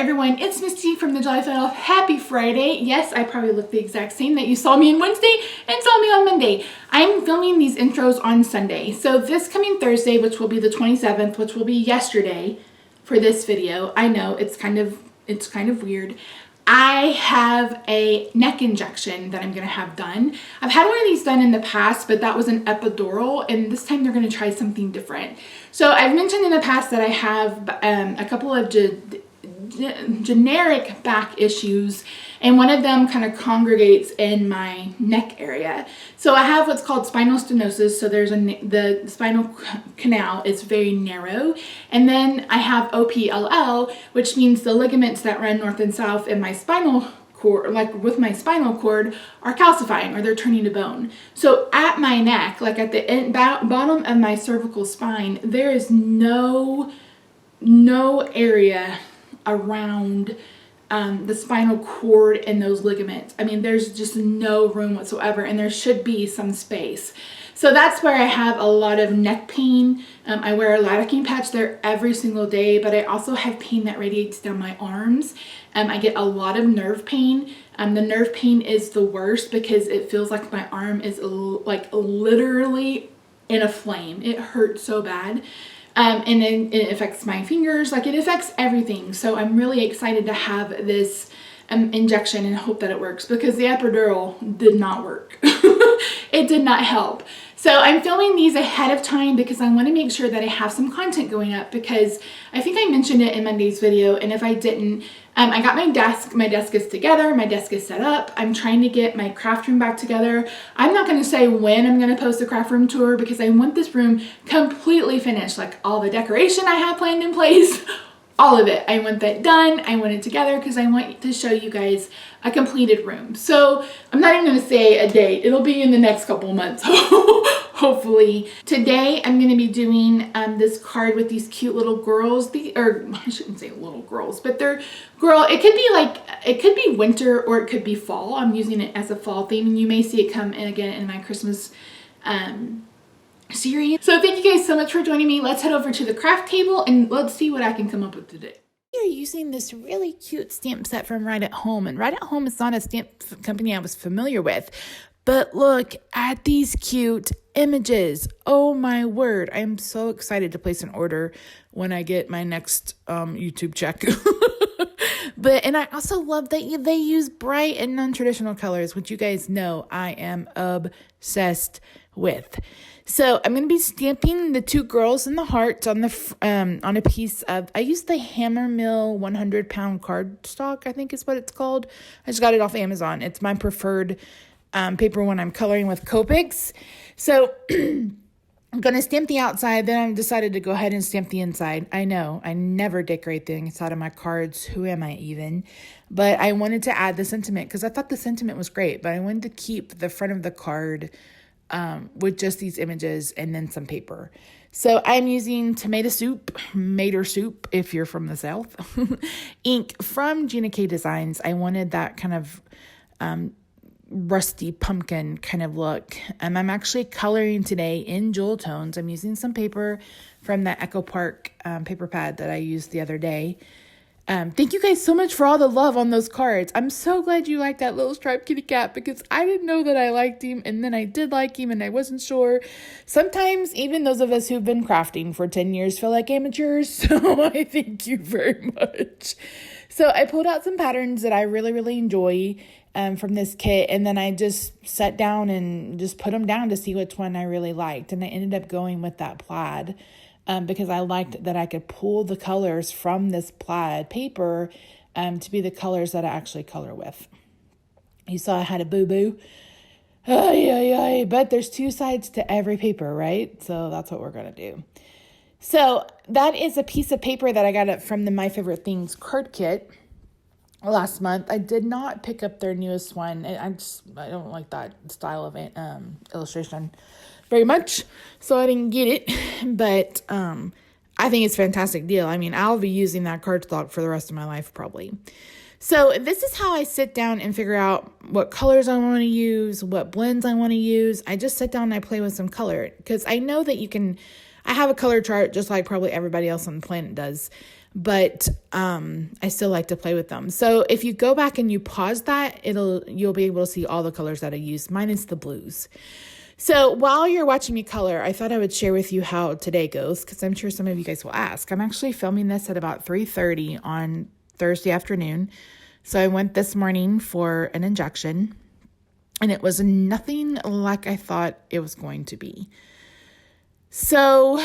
everyone, it's Misty from TheJollyFatElf. Happy Friday. Yes, I probably look the exact same that you saw me on Wednesday and saw me on Monday. I'm filming these intros on Sunday. So this coming Thursday, which will be the 27th, which will be yesterday for this video. I know it's kind of weird. I have a neck injection that I'm going to have done. I've had one of these done in the past, but that was an epidural, and this time they're going to try something different. So I've mentioned in the past that I have a couple of generic back issues, and one of them kind of congregates in my neck area. So I have what's called spinal stenosis. So there's the spinal canal is very narrow, and then I have OPLL, which means the ligaments that run north and south in my spinal cord, like with my spinal cord, are calcifying, or they're turning to bone. So at my neck, like at the bottom of my cervical spine, there is no area around the spinal cord and those ligaments. I mean, there's just no room whatsoever, and there should be some space. So that's where I have a lot of neck pain. I wear a lidocaine patch there every single day, but I also have pain that radiates down my arms. I get a lot of nerve pain. The nerve pain is the worst because it feels like my arm is like literally in a flame. It hurts so bad. And then it affects my fingers, like it affects everything. So I'm really excited to have this injection and hope that it works, because the epidural did not work. It did not help. So I'm filming these ahead of time because I want to make sure that I have some content going up, because I think I mentioned it in Monday's video, and if I didn't, I got my desk. My desk is together. My desk is set up. I'm trying to get my craft room back together. I'm not going to say when I'm going to post a craft room tour, because I want this room completely finished. Like all the decoration I have planned in place, all of it. I want that done. I want it together because I want to show you guys a completed room. So I'm not even going to say a date. It'll be in the next couple months, hopefully. Today I'm going to be doing this card with these cute little girls. Or I shouldn't say little girls, but they're it could be winter or it could be fall. I'm using it as a fall theme, and you may see it come in again in my Christmas series. So thank you guys so much for joining me. Let's head over to the craft table and let's see what I can come up with today. We are using this really cute stamp set from Right at Home, and Right at Home is not a stamp company I was familiar with, but look at these cute images. Oh my word. I am so excited to place an order when I get my next YouTube check. And I also love that they use bright and non-traditional colors, which you guys know I am obsessed with. So I'm going to be stamping the two girls in the hearts on a piece of, I used the Hammer Mill 100-pound cardstock, I think is what it's called. I just got it off Amazon. It's my preferred paper when I'm coloring with Copics. So I'm going to stamp the outside, then I decided to go ahead and stamp the inside. I know, I never decorate the inside of my cards. Who am I even? But I wanted to add the sentiment because I thought the sentiment was great, but I wanted to keep the front of the card with just these images and then some paper. So I'm using Mater Soup, if you're from the South, ink from Gina K Designs. I wanted that kind of rusty pumpkin kind of look. I'm actually coloring today in jewel tones. I'm using some paper from the Echo Park paper pad that I used the other day. Thank you guys so much for all the love on those cards. I'm so glad you liked that little striped kitty cat, because I didn't know that I liked him, and then I did like him and I wasn't sure. Sometimes even those of us who've been crafting for 10 years feel like amateurs, so I thank you very much. So I pulled out some patterns that I really, really enjoy from this kit, and then I just sat down and just put them down to see which one I really liked, and I ended up going with that plaid. Because I liked that I could pull the colors from this plaid paper to be the colors that I actually color with. You saw I had a boo-boo. But there's two sides to every paper, right? So that's what we're going to do. So that is a piece of paper that I got from the My Favorite Things card kit last month. I did not pick up their newest one. I don't like that style of illustration very much, so I didn't get it, but I think it's a fantastic deal. I mean, I'll be using that cardstock for the rest of my life probably. So this is how I sit down and figure out what colors I want to use, what blends I want to use. I just sit down and I play with some color, because I know that I have a color chart just like probably everybody else on the planet does, but I still like to play with them. So if you go back and you pause that, you'll be able to see all the colors that I use, minus the blues. So while you're watching me color, I thought I would share with you how today goes, because I'm sure some of you guys will ask. I'm actually filming this at about 3:30 on Thursday afternoon. So I went this morning for an injection, and it was nothing like I thought it was going to be. So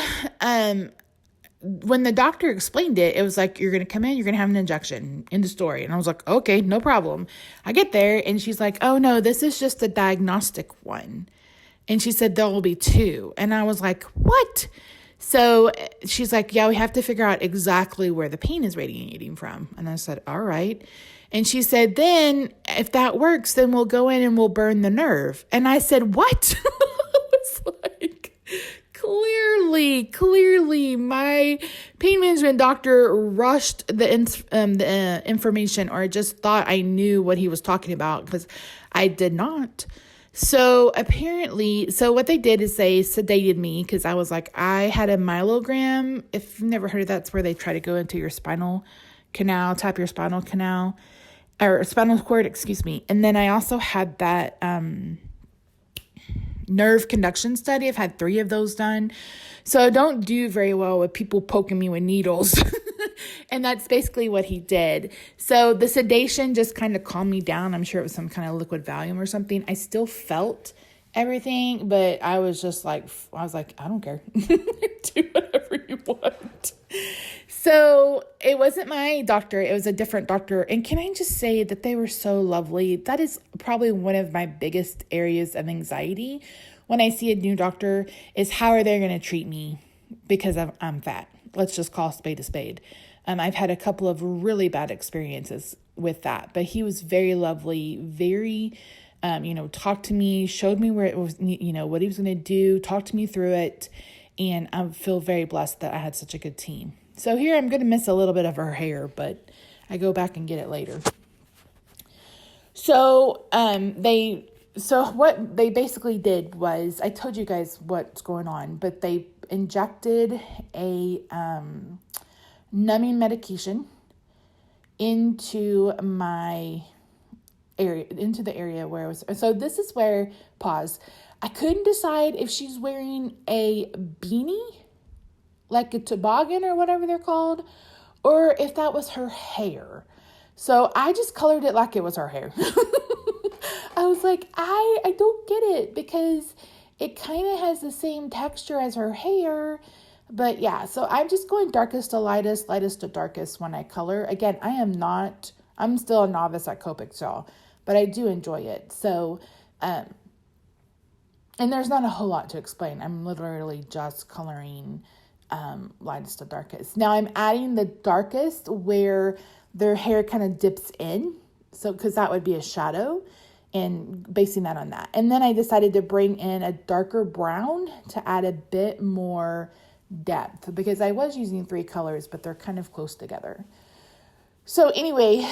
when the doctor explained it, it was like, you're going to come in, you're going to have an injection, end of story. And I was like, okay, no problem. I get there, and she's like, oh no, this is just a diagnostic one. And she said, there will be 2. And I was like, what? So she's like, yeah, we have to figure out exactly where the pain is radiating from. And I said, all right. And she said, then if that works, then we'll go in and we'll burn the nerve. And I said, what? I was like, clearly my pain management doctor rushed the information, or just thought I knew what he was talking about, because I did not. So apparently, what they did is they sedated me, because I was like, I had a myelogram. If you've never heard of that, it's where they try to go into your spinal canal, tap your spinal canal, or spinal cord, excuse me. And then I also had that nerve conduction study. I've had 3 of those done. So I don't do very well with people poking me with needles. And that's basically what he did. So the sedation just kind of calmed me down. I'm sure it was some kind of liquid Valium or something. I still felt everything, but I was like, I don't care. Do whatever you want. So it wasn't my doctor. It was a different doctor. And can I just say that they were so lovely? That is probably one of my biggest areas of anxiety when I see a new doctor, is how are they going to treat me because I'm fat? Let's just call a spade a spade. I've had a couple of really bad experiences with that, but he was very lovely, very, talked to me, showed me where it was, what he was going to do, talked to me through it. And I feel very blessed that I had such a good team. So here I'm going to miss a little bit of her hair, but I go back and get it later. So what they basically did was, I told you guys what's going on, but they injected a numbing medication into my area, into the area where I was. So this is where, pause. I couldn't decide if she's wearing a beanie, like a toboggan or whatever they're called, or if that was her hair. So I just colored it like it was her hair. I was like, I don't get it, because it kind of has the same texture as her hair. But yeah, so I'm just going darkest to lightest, lightest to darkest when I color. Again, I'm still a novice at copics, y'all, but I do enjoy it. So, and there's not a whole lot to explain. I'm literally just coloring lightest to darkest. Now I'm adding the darkest where their hair kind of dips in. So, because that would be a shadow, and basing that on that. And then I decided to bring in a darker brown to add a bit more depth, because I was using 3 colors, but they're kind of close together. So anyway,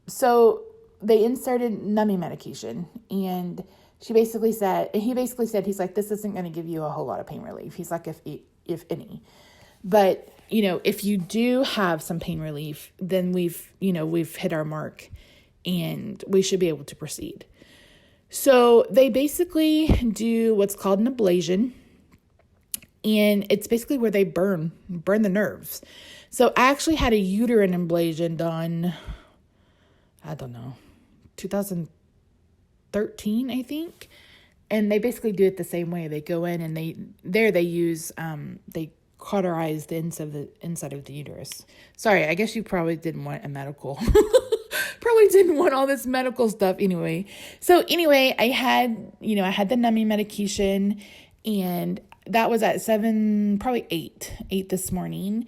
so they inserted numbing medication, and he basically said, he's like, this isn't going to give you a whole lot of pain relief. He's like, if any, but if you do have some pain relief, then we've hit our mark and we should be able to proceed. So they basically do what's called an ablation, and it's basically where they burn the nerves. So I actually had a uterine ablation done, I don't know, 2013, I think. And they basically do it the same way. They go in and they use, they cauterize the inside of the uterus. Sorry, I guess you probably didn't want a medical, probably didn't want all this medical stuff anyway. So anyway, I had the numbing medication, and that was at 7, probably 8 this morning.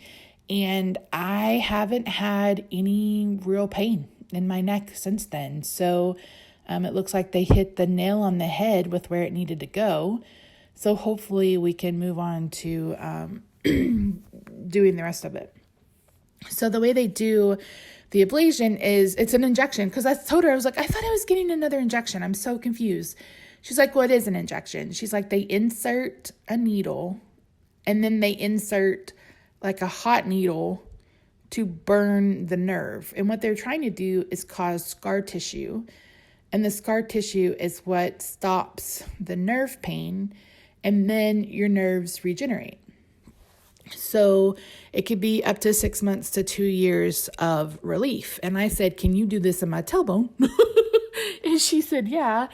And I haven't had any real pain in my neck since then. So it looks like they hit the nail on the head with where it needed to go. So hopefully we can move on to doing the rest of it. So the way they do the ablation is it's an injection, because I told her, I was like, I thought I was getting another injection. I'm so confused. She's like, well, it is an injection. She's like, they insert a needle, and then they insert like a hot needle to burn the nerve. And what they're trying to do is cause scar tissue. And the scar tissue is what stops the nerve pain, and then your nerves regenerate. So it could be up to 6 months to 2 years of relief. And I said, can you do this in my tailbone? And she said, yeah,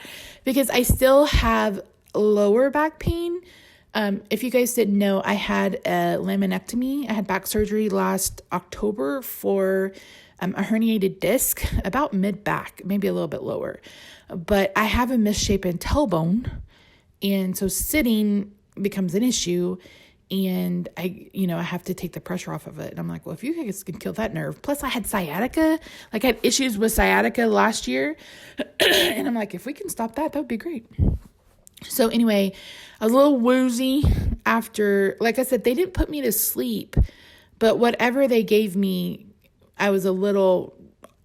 because I still have lower back pain. If you guys didn't know, I had a laminectomy. I had back surgery last October for a herniated disc, about mid-back, maybe a little bit lower. But I have a misshapen tailbone, and so sitting becomes an issue. And I have to take the pressure off of it. And I'm like, well, if you guys can kill that nerve. Plus I had sciatica, like I had issues with sciatica last year. And I'm like, if we can stop that, that would be great. So anyway, I was a little woozy after, like I said, they didn't put me to sleep, but whatever they gave me, I was a little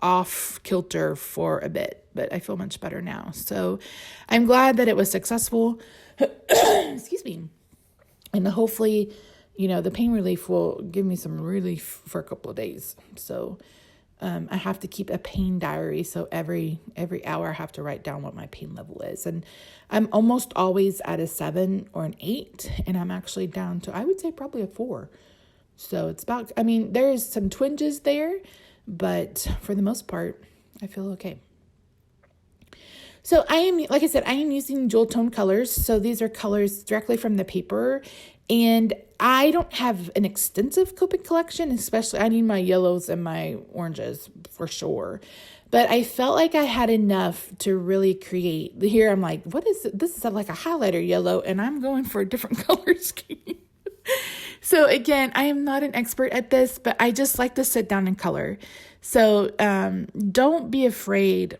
off kilter for a bit, but I feel much better now. So I'm glad that it was successful. Excuse me. And hopefully, the pain relief will give me some relief for a couple of days. So I have to keep a pain diary. So every hour I have to write down what my pain level is. And I'm almost always at a 7 or an 8. And I'm actually down to, I would say, probably a 4. So it's about, there's some twinges there, but for the most part, I feel okay. So I am using jewel tone colors. So these are colors directly from the paper. And I don't have an extensive Copic collection, especially I need my yellows and my oranges for sure. But I felt like I had enough to really create. Here I'm like, what is it? This is like a highlighter yellow, and I'm going for a different color scheme. So again, I am not an expert at this, but I just like to sit down and color. So don't be afraid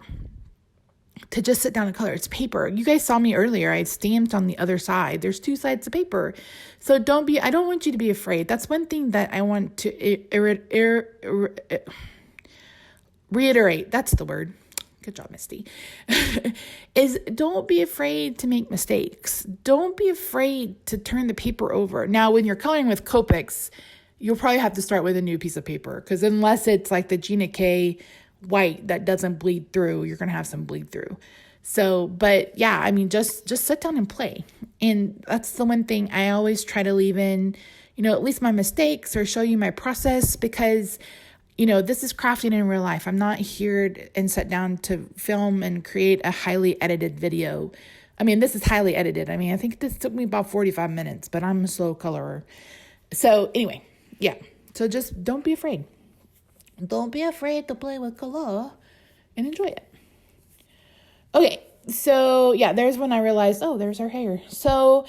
to just sit down and color. It's paper. You guys saw me earlier. I stamped on the other side. There's 2 sides of paper. So I don't want you to be afraid. That's one thing that I want to reiterate. That's the word. Good job, Misty. Is don't be afraid to make mistakes. Don't be afraid to turn the paper over. Now, when you're coloring with Copics, you'll probably have to start with a new piece of paper, because unless it's like the Gina K white that doesn't bleed through, you're going to have some bleed through. So, but yeah, just sit down and play. And that's the one thing I always try to leave in, at least my mistakes, or show you my process, because, this is crafting in real life. I'm not here and sit down to film and create a highly edited video. This is highly edited. I think this took me about 45 minutes, but I'm a slow colorer. So anyway, yeah. So just don't be afraid. Don't be afraid to play with color and enjoy it. Okay, so yeah, there's when I realized, oh, there's her hair. So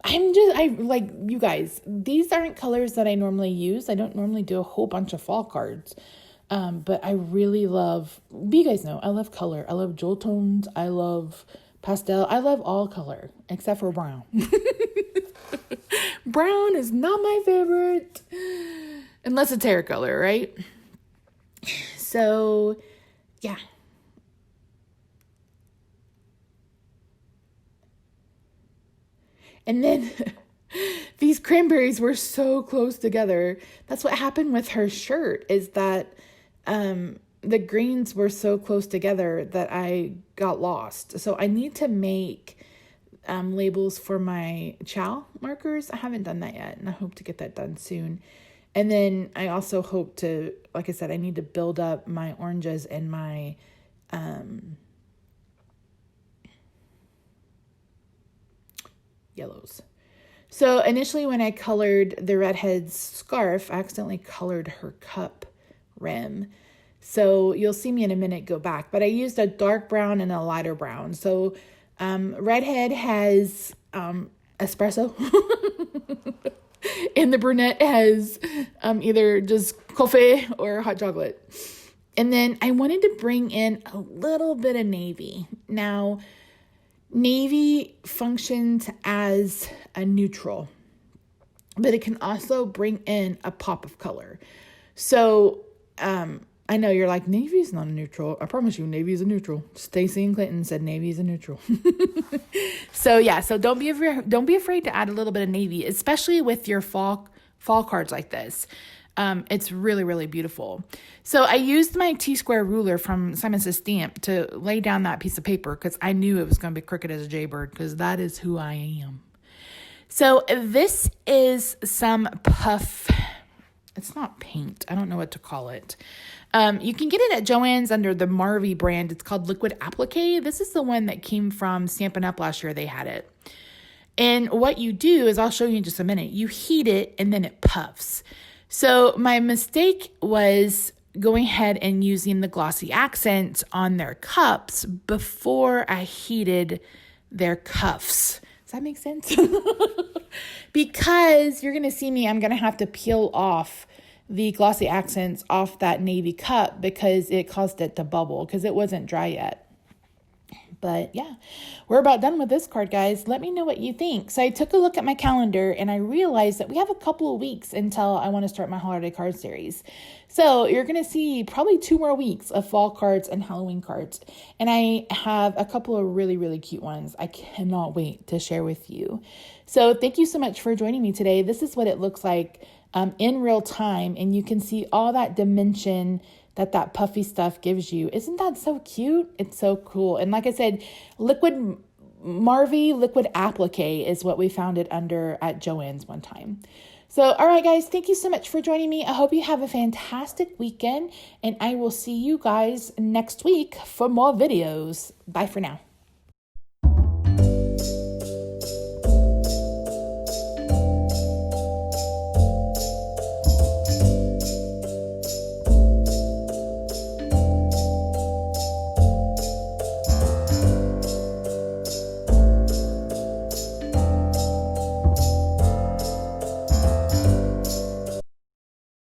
you guys, these aren't colors that I normally use. I don't normally do a whole bunch of fall cards. But I really love, you guys know, I love color. I love jewel tones. I love pastel. I love all color except for brown. Brown is not my favorite. Unless it's hair color, right? So, yeah. And then these cranberries were so close together. That's what happened with her shirt, is that the greens were so close together that I got lost. So I need to make labels for my chow markers. I haven't done that yet, and I hope to get that done soon. And then I also hope to, like I said, I need to build up my oranges and my yellows. So initially when I colored the redhead's scarf, I accidentally colored her cup rim. So you'll see me in a minute go back. But I used a dark brown and a lighter brown. So redhead has espresso. And the brunette has either just coffee or hot chocolate. And then I wanted to bring in a little bit of navy. Now, navy functions as a neutral, but it can also bring in a pop of color. So I know you're like, navy is not a neutral. I promise you, navy is a neutral. Stacy and Clinton said navy is a neutral. So yeah, so don't be afraid to add a little bit of navy, especially with your fall fall cards like this. It's really, really beautiful. So I used my T-square ruler from Simon Says Stamp to lay down that piece of paper because I knew it was going to be crooked as a jaybird because that is who I am. So this is some puff. It's not paint. I don't know what to call it. You can get it at Joann's under the Marvy brand. It's called Liquid Applique. This is the one that came from Stampin' Up! Last year. They had it. And what you do is, I'll show you in just a minute. You heat it and then it puffs. So my mistake was going ahead and using the glossy accents on their cups before I heated their cuffs. Does that make sense? Because you're going to see me, I'm going to have to peel off the glossy accents off that navy cup because it caused it to bubble because it wasn't dry yet. But yeah, we're about done with this card, guys. Let me know what you think. So I took a look at my calendar and I realized that we have a couple of weeks until I want to start my holiday card series. So you're going to see probably 2 more weeks of fall cards and Halloween cards. And I have a couple of really, really cute ones I cannot wait to share with you. So thank you so much for joining me today. This is what it looks like in real time. And you can see all that dimension that puffy stuff gives you. Isn't that so cute? It's so cool. And like I said, Marvy Liquid Applique is what we found it under at Joann's one time. So, all right, guys, thank you so much for joining me. I hope you have a fantastic weekend, and I will see you guys next week for more videos. Bye for now.